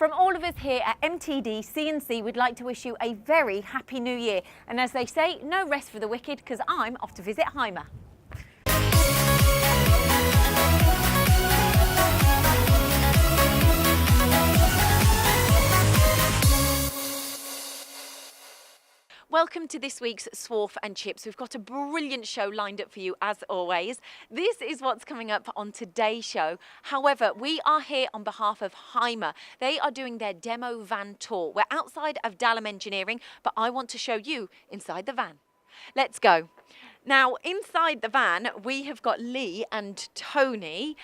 From all of us here at MTD CNC, we'd like to wish you a very happy new year. And as they say, no rest for the wicked, because I'm off to visit Hymer. Welcome to this week's Swarf and Chips. We've got a brilliant show lined up for you as always. This is what's coming up on today's show. However, we are here on behalf of Hymer. They are doing their demo van tour. We're outside of Dallam Engineering, but I want to show you inside the van. Let's go. Now, inside the van, we have got Lee and Tony.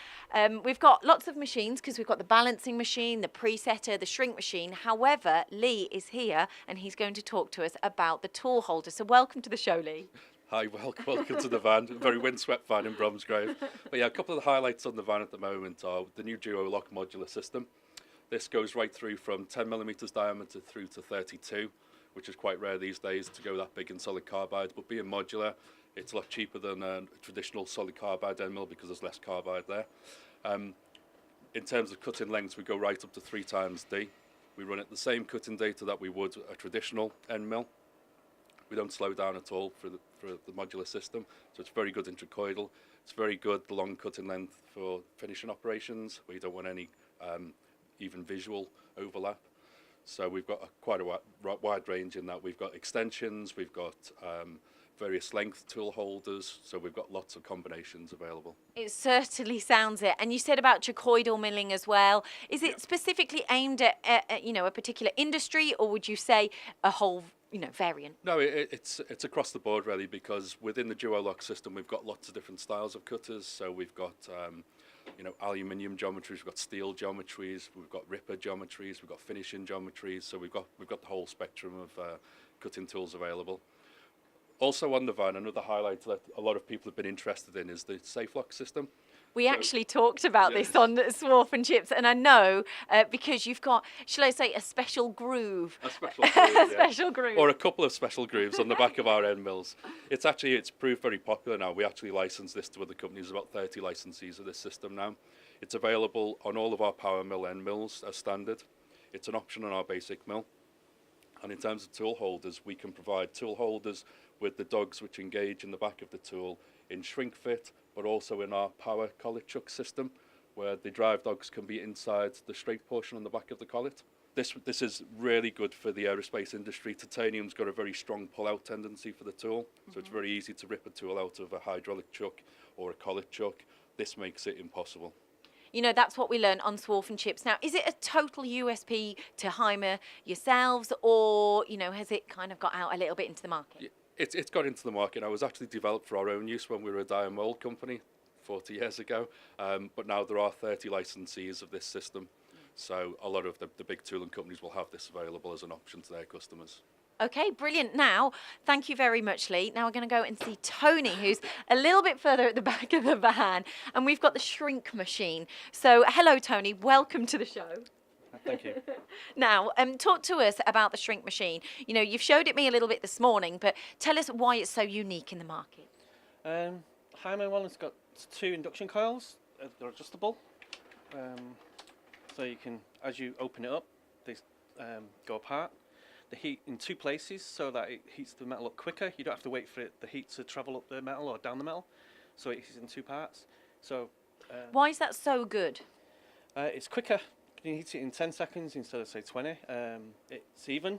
We've got lots of machines because we've got the balancing machine, the presetter, the shrink machine. However, Lee is here and he's going to talk to us about the tool holder. So welcome to the show, Lee. Hi, welcome to the van. Very windswept van in Bromsgrove. But yeah, a couple of the highlights on the van at the moment are the new Duolock modular system. This goes right through from 10 millimeters diameter through to 32, which is quite rare these days to go that big in solid carbide. But being modular, it's a lot cheaper than a traditional solid carbide end mill because there's less carbide there. In terms of cutting lengths, we go right up to 3 times D. We run at the same cutting data that we would a traditional end mill. We don't slow down at all for the modular system, so it's very good intracoidal. It's very good long cutting length for finishing operations where you don't want any even visual overlap. So we've got quite a wide range in that. We've got extensions, we've got various length tool holders, so we've got lots of combinations available. It certainly sounds it. And you said about trachoidal milling as well. Is it specifically aimed at a particular industry, or would you say a whole variant? No, it's across the board really, because within the Duolock system we've got lots of different styles of cutters. So we've got aluminium geometries, we've got steel geometries, we've got ripper geometries, we've got finishing geometries. So we've got the whole spectrum of cutting tools available. Also on the van, another highlight that a lot of people have been interested in is the SafeLock system. We actually talked about this on Swarf and Chips, and I know because you've got, shall I say, a special groove. A special groove, special groove. Or a couple of special grooves on the back of our end mills. It's proved very popular now. We actually license this to other companies, about 30 licensees of this system now. It's available on all of our power mill end mills as standard. It's an option on our basic mill. And in terms of tool holders, we can provide tool holders with the dogs which engage in the back of the tool in shrink fit, but also in our power collet chuck system, where the drive dogs can be inside the straight portion on the back of the collet. This is really good for the aerospace industry. Titanium's got a very strong pull-out tendency for the tool, so it's very easy to rip a tool out of a hydraulic chuck or a collet chuck. This makes it impossible. That's what we learn on Swarf and Chips. Now, is it a total USP to Hymer yourselves, or, has it kind of got out a little bit into the market? It's got into the market. It was actually developed for our own use when we were a die and mold company 40 years ago. But now there are 30 licensees of this system. So a lot of the big tooling companies will have this available as an option to their customers. Okay, brilliant. Now, thank you very much, Lee. Now we're going to go and see Tony, who's a little bit further at the back of the van, and we've got the shrink machine. So, hello, Tony. Welcome to the show. Thank you. Now, talk to us about the shrink machine. You've showed it me a little bit this morning, but tell us why it's so unique in the market. Hymer one has got 2 induction coils. They're adjustable. So you can, as you open it up, they go apart. They heat in 2 places so that it heats the metal up quicker. You don't have to wait for the heat to travel up the metal or down the metal. So it heats in 2 parts. So why is that so good? it's quicker. You heat it in 10 seconds instead of say 20. It's even,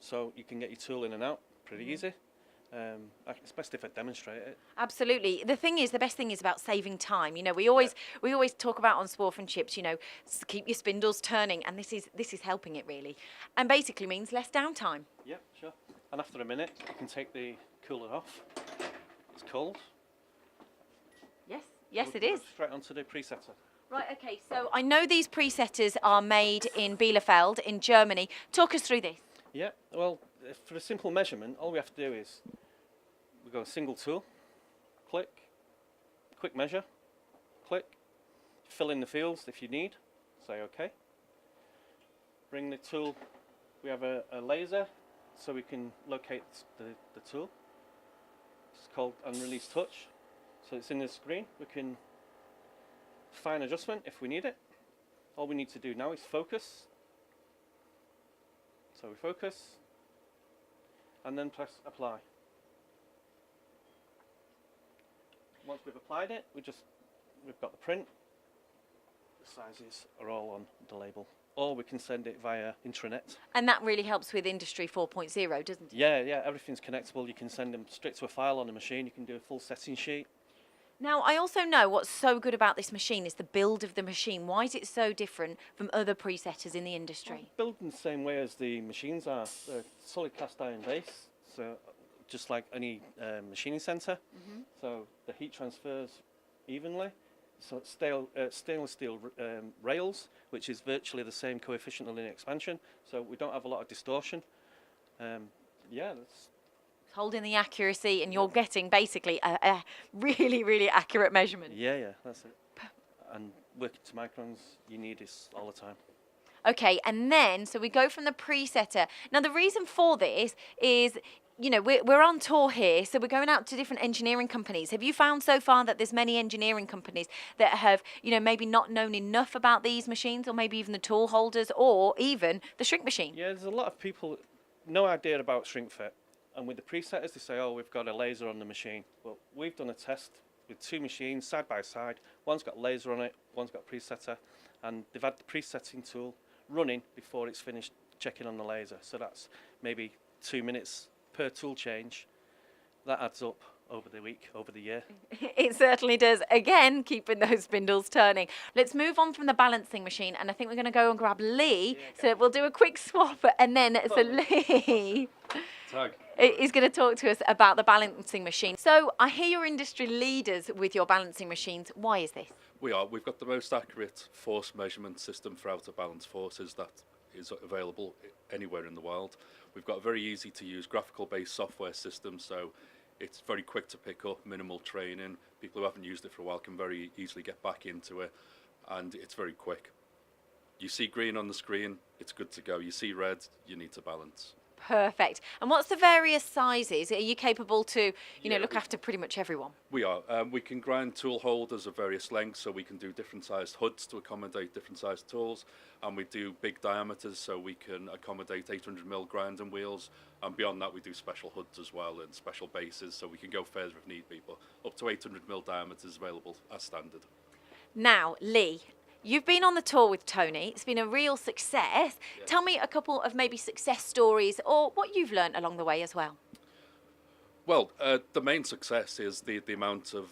so you can get your tool in and out pretty easy. It's best if I demonstrate it. Absolutely. The best thing is about saving time. We always talk about on Swarf and Chips, keep your spindles turning, and this is helping it really, and basically means less downtime. Yep, sure. And after a minute, you can take the cooler off. It's cold. Yes, it is. Straight onto the presetter. Right. Okay. So I know these presetters are made in Bielefeld in Germany. Talk us through this. Yeah. Well, for a simple measurement, all we have to do is we go a single tool, click, quick measure, click, fill in the fields if you need, say OK. Bring the tool, we have a laser so we can locate the tool. It's called unreleased touch. So it's in the screen, we can fine adjustment if we need it. All we need to do now is focus So we focus, and then press apply. Once we've applied it, we've got the print. The sizes are all on the label. Or we can send it via intranet. And that really helps with Industry 4.0, doesn't it? Yeah, everything's connectable. You can send them straight to a file on the machine. You can do a full setting sheet. Now, I also know what's so good about this machine is the build of the machine. Why is it so different from other presetters in the industry? Built in the same way as the machines are. They're solid cast iron base, so just like any machining centre. So the heat transfers evenly. So it's stainless steel rails, which is virtually the same coefficient of linear expansion. So we don't have a lot of distortion. Yeah, that's It's holding the accuracy, and you're getting basically a really, really accurate measurement. yeah, that's it. And working to microns, you need this all the time. Okay, and then, so we go from the presetter. Now, the reason for this is, you know, we're on tour here, so we're going out to different engineering companies. Have you found so far that there's many engineering companies that have, you know, maybe not known enough about these machines, or maybe even the tool holders, or even the shrink machine? Yeah, there's a lot of people, no idea about shrink fit. And with the presetters, they say, oh, we've got a laser on the machine. Well, we've done a test with two machines side by side. One's got laser on it, one's got presetter. And they've had the presetting tool running before it's finished checking on the laser. So that's maybe 2 minutes per tool change. That adds up over the week, over the year. It certainly does. Again, keeping those spindles turning. Let's move on from the balancing machine, and I think we're going to go and grab Lee. So we'll do a quick swap, and then so Lee Tag. is going to talk to us about the balancing machine. So I hear you're industry leaders with your balancing machines. Why is this? We are. We've got the most accurate force measurement system for out-of-balance forces that is available anywhere in the world. We've got a very easy to use graphical-based software system, so it's very quick to pick up, minimal training. People who haven't used it for a while can very easily get back into it, and it's very quick. You see green on the screen, it's good to go. You see red, you need to balance. Perfect. And what's the various sizes? Are you capable to, you know, Yeah, look after pretty much everyone? We are. We can grind tool holders of various lengths, so we can do different sized hoods to accommodate different sized tools, and we do big diameters, so we can accommodate 800mm grinding wheels, and beyond that we do special hoods as well and special bases, so we can go further if need be, but up to 800mm diameters available as standard. Now, Lee, you've been on the tour with Tony. It's been a real success. Yeah. Tell me a couple of maybe success stories, or what you've learned along the way as well. Well, the main success is the amount of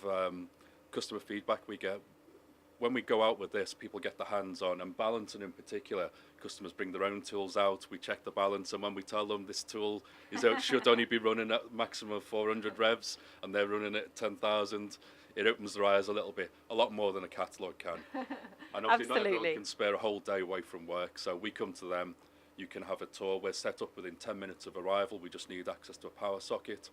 customer feedback we get. When we go out with this, people get their hands on, and balancing in particular, customers bring their own tools out, we check the balance, and when we tell them this tool should only be running at maximum of 400 revs, and they're running at 10,000, it opens their eyes a little bit, a lot more than a catalogue can. And obviously not everyone Absolutely. can spare a whole day away from work, so we come to them, you can have a tour, we're set up within 10 minutes of arrival, we just need access to a power socket,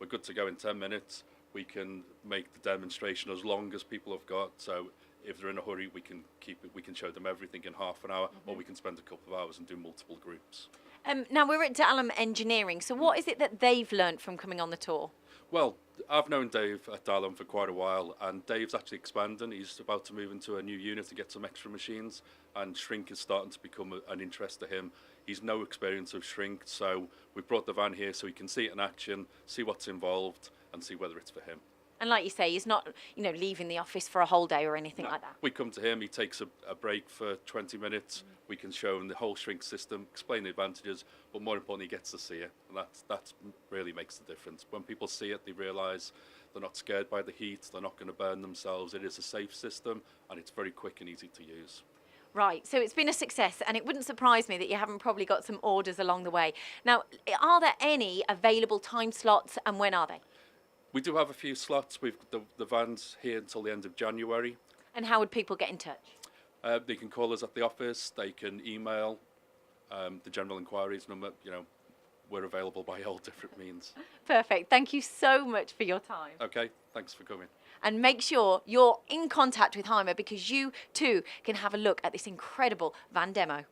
we're good to go in 10 minutes, we can make the demonstration as long as people have got, so if they're in a hurry, we can keep it. We can show them everything in half an hour, or we can spend a couple of hours and do multiple groups. Now, we're at Dallam Engineering, so what is it that they've learnt from coming on the tour? Well, I've known Dave at Dallam for quite a while, and Dave's actually expanding. He's about to move into a new unit to get some extra machines, and shrink is starting to become an interest to him. He's no experience of shrink, so we brought the van here so he can see it in action, see what's involved, and see whether it's for him. And like you say, he's not, you know, leaving the office for a whole day or anything like that. We come to him, he takes a break for 20 minutes, we can show him the whole shrink system, explain the advantages, but more importantly, he gets to see it, and that really makes the difference. When people see it, they realise they're not scared by the heat, they're not going to burn themselves, it is a safe system, and it's very quick and easy to use. Right, so it's been a success, and it wouldn't surprise me that you haven't probably got some orders along the way. Now, are there any available time slots, and when are they? We do have a few slots. We've the van's here until the end of January. And how would people get in touch? They can call us at the office. They can email the general inquiries number. You know, we're available by all different means. Perfect. Thank you so much for your time. Okay, thanks for coming. And make sure you're in contact with Hymer, because you too can have a look at this incredible van demo.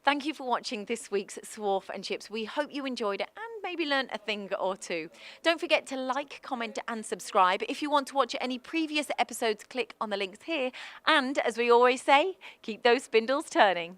Thank you for watching this week's Swarf and Chips. We hope you enjoyed it and maybe learnt a thing or two. Don't forget to like, comment and subscribe. If you want to watch any previous episodes, click on the links here. And as we always say, keep those spindles turning.